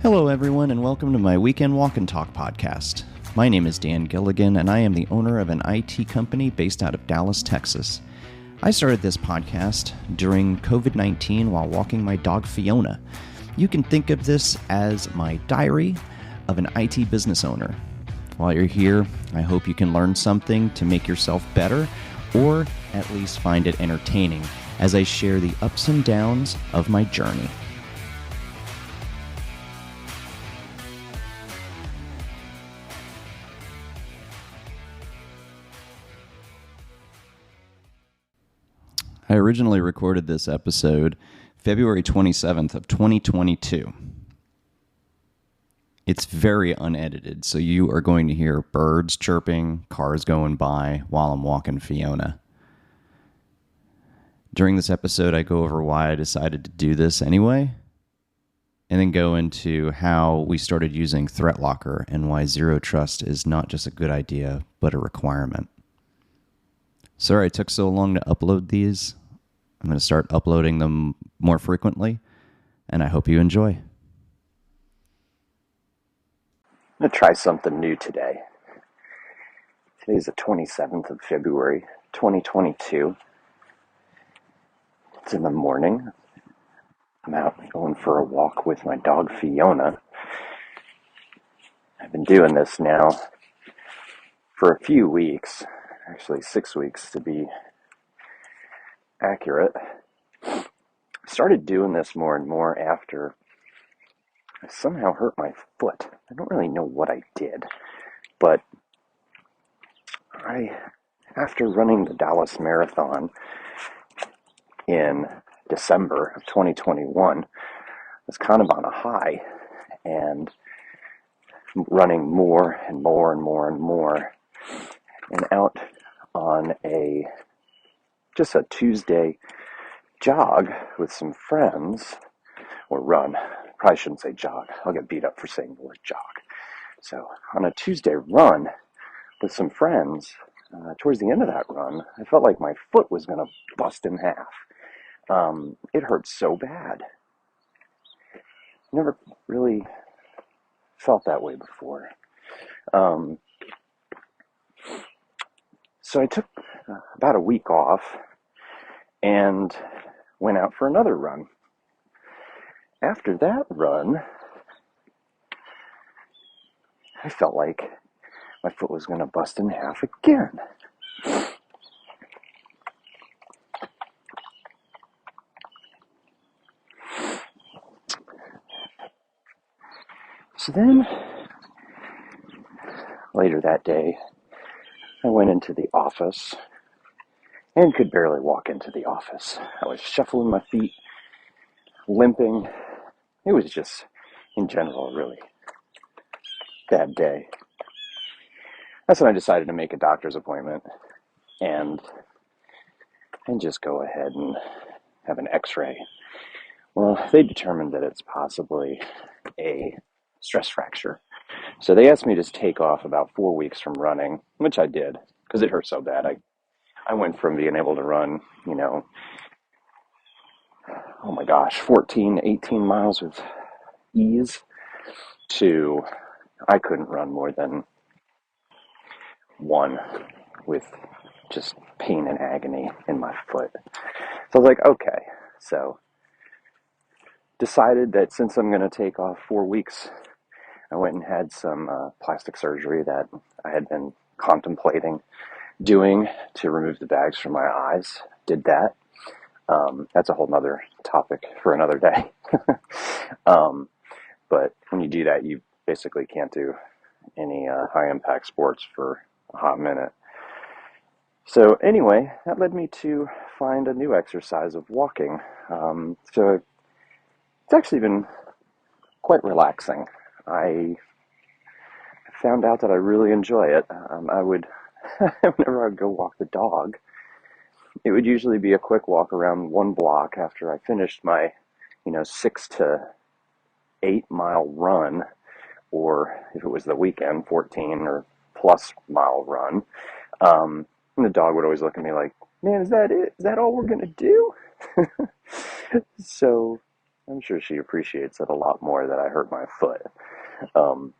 Hello, everyone, and welcome to my Weekend Walk and Talk podcast. My name is Dan Gilligan, and I am the owner of an IT company based out of Dallas, Texas. I started this podcast during COVID-19 while walking my dog Fiona. You can think of this as my diary of an IT business owner. While you're here, I hope you can learn something to make yourself better, or at least find it entertaining as I share the ups and downs of my journey. I originally recorded this episode February 27th of 2022. It's very unedited, so you are going to hear birds chirping, cars going by while I'm walking Fiona. During this episode, I go over why I decided to do this anyway, and then go into how we started using ThreatLocker and why Zero Trust is not just a good idea, but a requirement. Sorry it took so long to upload these. I'm going to start uploading them more frequently, and I hope you enjoy. I'm going to try something new today. Today's the 27th of February, 2022. It's in the morning. I'm out going for a walk with my dog Fiona. I've been doing this now for a few weeks, actually 6 weeks to be accurate. I started doing this more and more after I somehow hurt my foot. I don't really know what I did, but after running the Dallas Marathon in December of 2021, was kind of on a high and running more and more and more and more, and out on just a Tuesday jog with some friends, or run. Probably shouldn't say jog. I'll get beat up for saying the word jog. So on a Tuesday run with some friends, towards the end of that run, I felt like my foot was going to bust in half. It hurt so bad. Never really felt that way before. So I took about a week off and went out for another run. After that run, I felt like my foot was going to bust in half again. So then, later that day, I went into the office and could barely walk into the office. I was shuffling my feet, limping. It was just, in general, a really bad day. That's when I decided to make a doctor's appointment and just go ahead and have an x-ray. Well, they determined that it's possibly a stress fracture. So they asked me to take off about 4 weeks from running, which I did, because it hurt so bad. I went from being able to run, 14, 18 miles with ease to I couldn't run more than one with just pain and agony in my foot. So I was like, okay. So decided that since I'm going to take off 4 weeks, I went and had some plastic surgery that I had been contemplating doing to remove the bags from my eyes. Did that. That's a whole nother topic for another day. But when you do that, you basically can't do any high-impact sports for a hot minute. So anyway, that led me to find a new exercise of walking. So it's actually been quite relaxing. I found out that I really enjoy it. Whenever I would go walk the dog, it would usually be a quick walk around one block after I finished my, 6 to 8 mile run, or if it was the weekend, 14 or plus mile run. And the dog would always look at me like, man, is that it? Is that all we're going to do? So I'm sure she appreciates it a lot more that I hurt my foot. Um,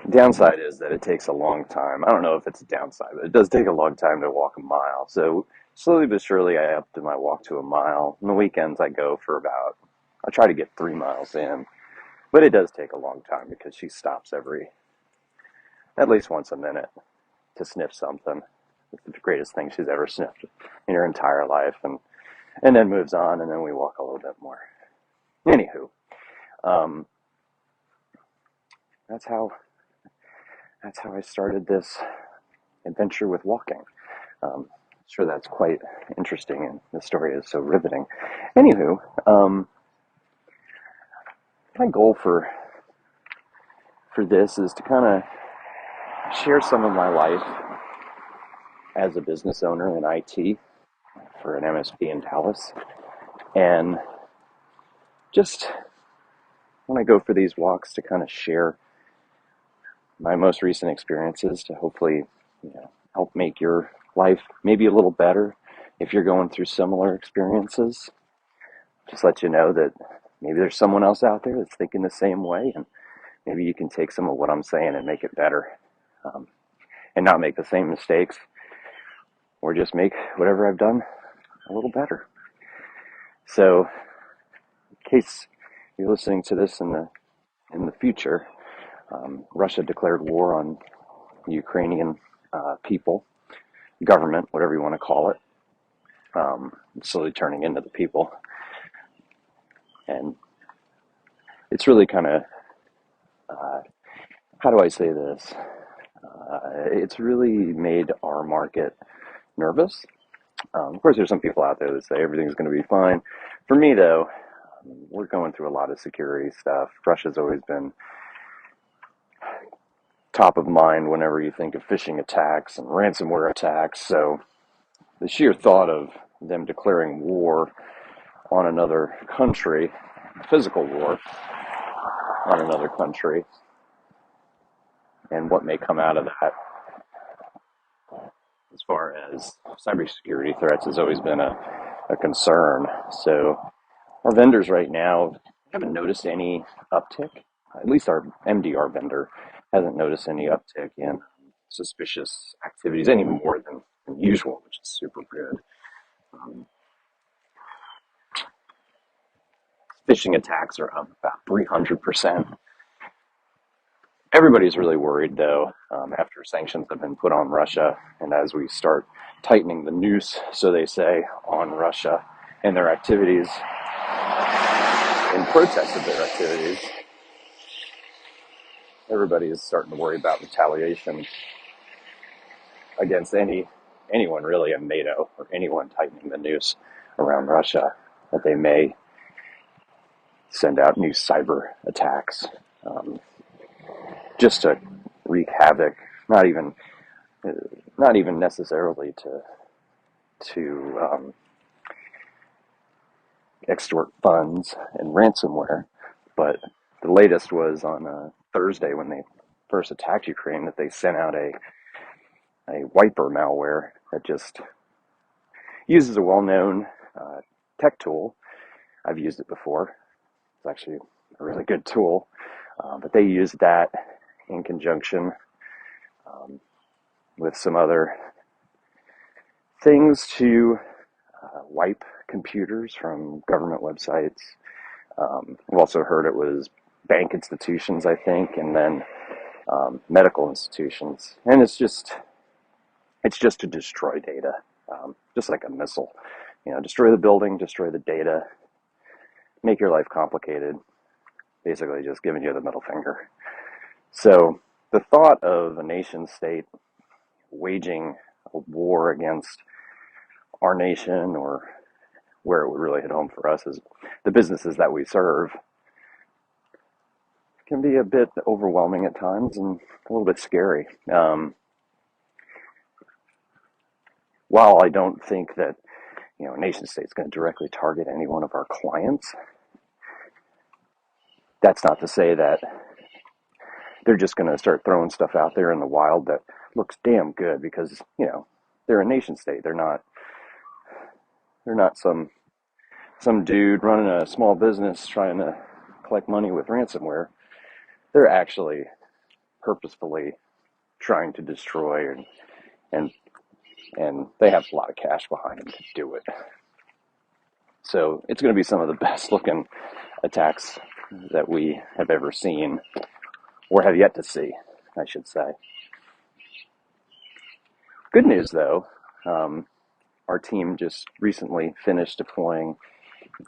Downside is that it takes a long time. I don't know if it's a downside, but it does take a long time to walk a mile. So slowly but surely, I upped my walk to a mile. On the weekends, I try to get 3 miles in, but it does take a long time because she stops at least once a minute to sniff something. It's the greatest thing she's ever sniffed in her entire life, and then moves on, and then we walk a little bit more. Anywho, um, that's how I started this adventure with walking. Sure, that's quite interesting, and the story is so riveting. Anywho, my goal for this is to kind of share some of my life as a business owner in IT for an MSP in Dallas, and just when I go for these walks to kind of share my most recent experiences to hopefully, help make your life maybe a little better if you're going through similar experiences. Just let you know that maybe there's someone else out there that's thinking the same way, and maybe you can take some of what I'm saying and make it better, um, and not make the same mistakes, or just make whatever I've done a little better. So, in case you're listening to this in the future, Russia declared war on the Ukrainian people, government, whatever you want to call it. It's slowly turning into the people, and it's really kind of how do I say this? It's really made our market nervous. Of course, there's some people out there that say everything's going to be fine. For me, though, we're going through a lot of security stuff. Russia's always been top of mind whenever you think of phishing attacks and ransomware attacks. So the sheer thought of them declaring war on another country, physical war on another country, and what may come out of that as far as cybersecurity threats has always been a concern. So our vendors right now haven't noticed any uptick. At least our MDR vendor hasn't noticed any uptick in suspicious activities any more than usual, which is super good. Um, Phishing attacks are up about 300%. Everybody's really worried, though, after sanctions have been put on Russia, and as we start tightening the noose, so they say, on Russia and their activities, in protest of their activities, everybody is starting to worry about retaliation against anyone really in NATO or anyone tightening the noose around Russia, that they may send out new cyber attacks, just to wreak havoc, not even necessarily to extort funds and ransomware, but the latest was on Thursday when they first attacked Ukraine, that they sent out a wiper malware that just uses a well-known tech tool. I've used it before. It's actually a really good tool, but they used that in conjunction with some other things to wipe computers from government websites. I've also heard it was bank institutions, I think, and then medical institutions. And it's just to destroy data, just like a missile. Destroy the building, destroy the data, make your life complicated, basically just giving you the middle finger. So the thought of a nation state waging a war against our nation, or where it would really hit home for us is the businesses that we serve, can be a bit overwhelming at times and a little bit scary. While I don't think that a nation state's going to directly target any one of our clients, that's not to say that they're just going to start throwing stuff out there in the wild that looks damn good because they're a nation state. They're not some some dude running a small business trying to collect money with ransomware. They're actually purposefully trying to destroy, and and they have a lot of cash behind them to do it. So it's going to be some of the best looking attacks that we have ever seen, or have yet to see, I should say. Good news though, our team just recently finished deploying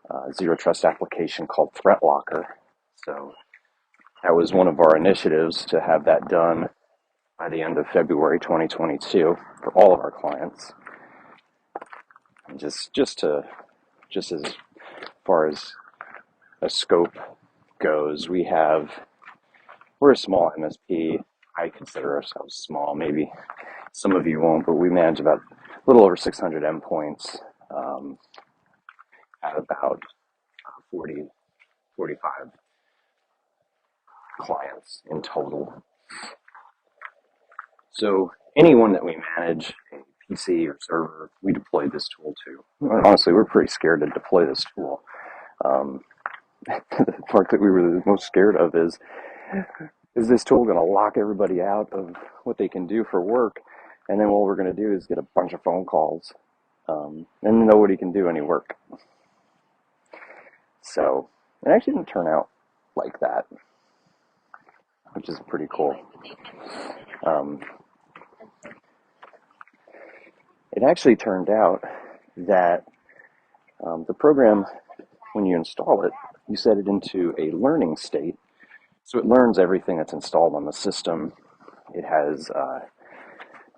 a zero trust application called ThreatLocker. So that was one of our initiatives to have that done by the end of February 2022 for all of our clients. And just as far as a scope goes, we're a small MSP. I consider ourselves small. Maybe some of you won't, but we manage about a little over 600 endpoints at about 40, 45 clients in total. So anyone that we manage, a PC or server, we deploy this tool to. Honestly, we're pretty scared to deploy this tool. The part that we were the most scared of is this tool going to lock everybody out of what they can do for work? And then what we're going to do is get a bunch of phone calls, and nobody can do any work. So it actually didn't turn out like that, which is pretty cool. It actually turned out that the program, when you install it, you set it into a learning state. So it learns everything that's installed on the system. It has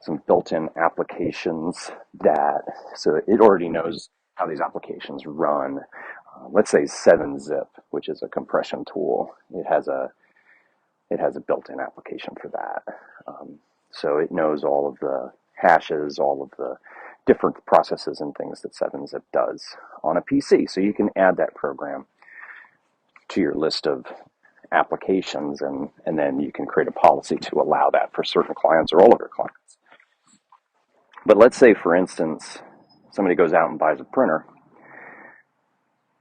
some built-in applications so it already knows how these applications run. Let's say 7-Zip, which is a compression tool. It has a built-in application for that. So it knows all of the hashes, all of the different processes and things that 7-Zip does on a PC. So you can add that program to your list of applications, and then you can create a policy to allow that for certain clients or all of your clients. But let's say, for instance, somebody goes out and buys a printer,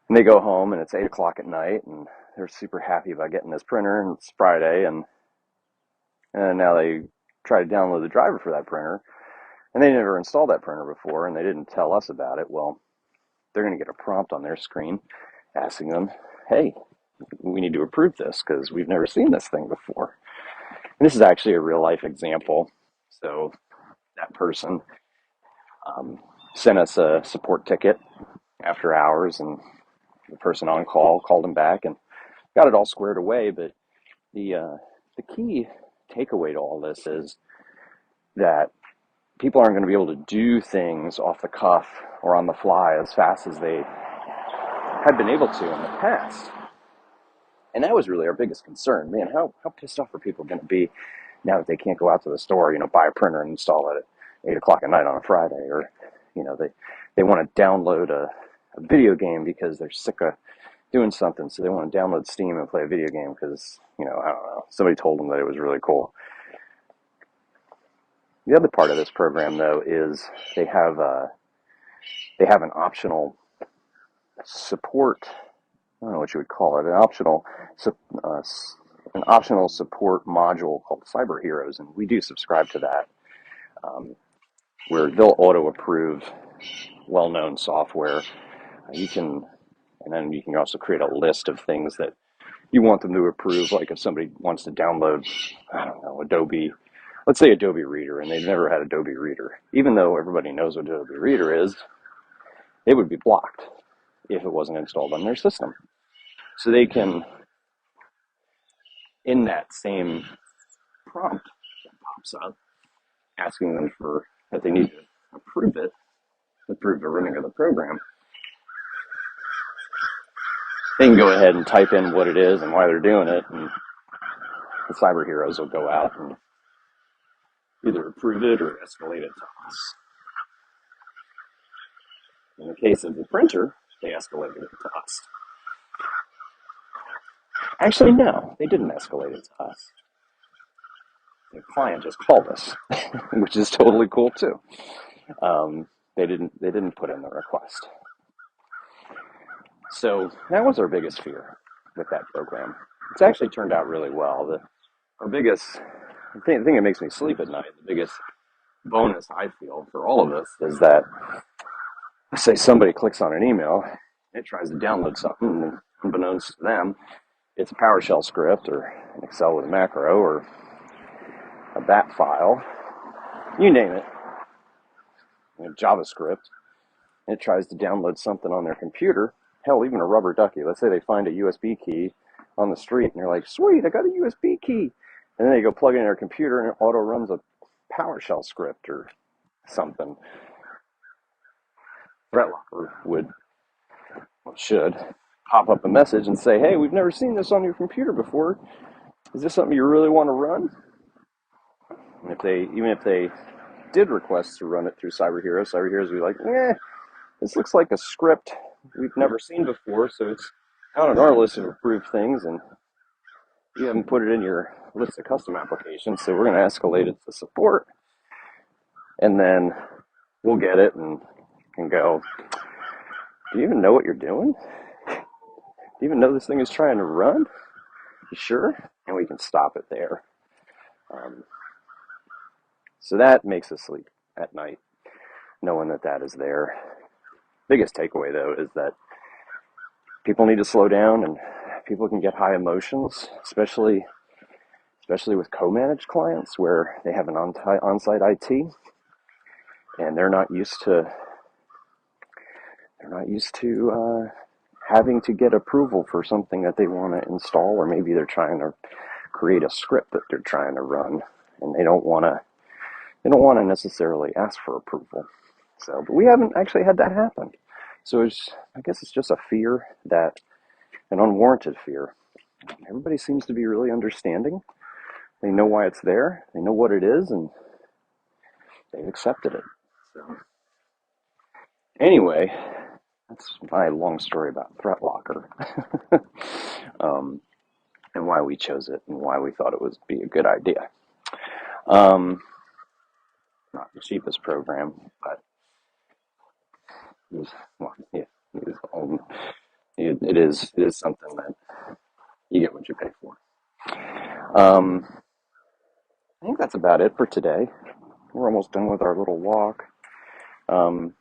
and they go home and it's 8 o'clock at night, and they're super happy about getting this printer, and it's Friday, and now they try to download the driver for that printer, and they never installed that printer before, and they didn't tell us about it. Well, they're going to get a prompt on their screen asking them, hey, we need to approve this because we've never seen this thing before. And this is actually a real life example. So that person sent us a support ticket after hours, and the person on call called him back and got it all squared away. But the key takeaway to all this is that people aren't going to be able to do things off the cuff or on the fly as fast as they had been able to in the past. And that was really our biggest concern. Man, how pissed off are people going to be now that they can't go out to the store, buy a printer and install it at 8 o'clock at night on a Friday, or, they want to download a video game because they're sick of doing something. So they want to download Steam and play a video game because, I don't know, somebody told them that it was really cool. The other part of this program, though, is they have an optional support. I don't know what you would call it. An optional support module called Cyber Heroes, and we do subscribe to that, where they'll auto approve well-known software. And then you can also create a list of things that you want them to approve. Like if somebody wants to download, I don't know, let's say Adobe Reader, and they've never had Adobe Reader. Even though everybody knows what Adobe Reader is, it would be blocked if it wasn't installed on their system. So they can, in that same prompt that pops up, asking them that they need to approve the running of the program, they can go ahead and type in what it is and why they're doing it, and the Cyber Heroes will go out and either approve it or escalate it to us. In the case of the printer, they escalated it to us. Actually, no, they didn't escalate it to us. The client just called us, which is totally cool too. They didn't put in the request. So that was our biggest fear with that program. It's actually turned out really well. Our biggest thing that makes me sleep at night, the biggest bonus I feel for all of us is that, let's say somebody clicks on an email, it tries to download something, and unbeknownst to them, it's a PowerShell script or an Excel with a macro or a BAT file, you name it, JavaScript. It tries to download something on their computer, hell, even a rubber ducky. Let's say they find a USB key on the street and they're like, sweet, I got a USB key. And then they go plug it in their computer and it auto runs a PowerShell script or something. ThreatLocker should pop up a message and say, hey, we've never seen this on your computer before. Is this something you really want to run? And even if they did request to run it through CyberHero would be like, this looks like a script we've never seen before, so it's not on our list of approved things, and you haven't put it in your list of custom applications, so we're going to escalate it to support, and then we'll get it and go, do you even know what you're doing? Do you even know this thing is trying to run? You sure? And we can stop it there. So that makes us sleep at night, knowing that is there. Biggest takeaway, though, is that people need to slow down, and people can get high emotions, especially with co-managed clients where they have an on-site IT, and they're not used to having to get approval for something that they want to install, or maybe they're trying to create a script that they're trying to run, and they don't want to necessarily ask for approval. So, but we haven't actually had that happen. So I guess it's just a fear, an unwarranted fear. Everybody seems to be really understanding. They know why it's there. They know what it is, and they've accepted it. So anyway, that's my long story about ThreatLocker, and why we chose it and why we thought it would be a good idea. Not the cheapest program, but it is something that you get what you pay for. I think that's about it for today. We're almost done with our little walk. I'm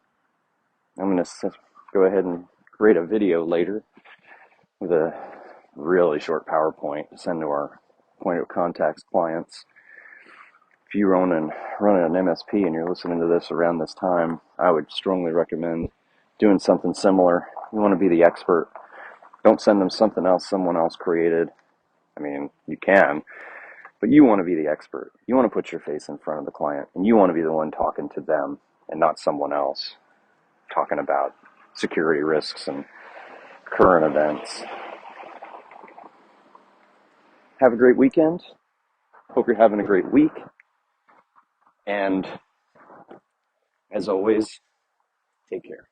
going to go ahead and create a video later with a really short PowerPoint to send to our point of contacts clients. If you run an MSP and you're listening to this around this time, I would strongly recommend doing something similar. You want to be the expert. Don't send them something else someone else created. I mean, you can, but you want to be the expert. You want to put your face in front of the client, and you want to be the one talking to them and not someone else talking about security risks and current events. Have a great weekend. Hope you're having a great week. And as always, take care.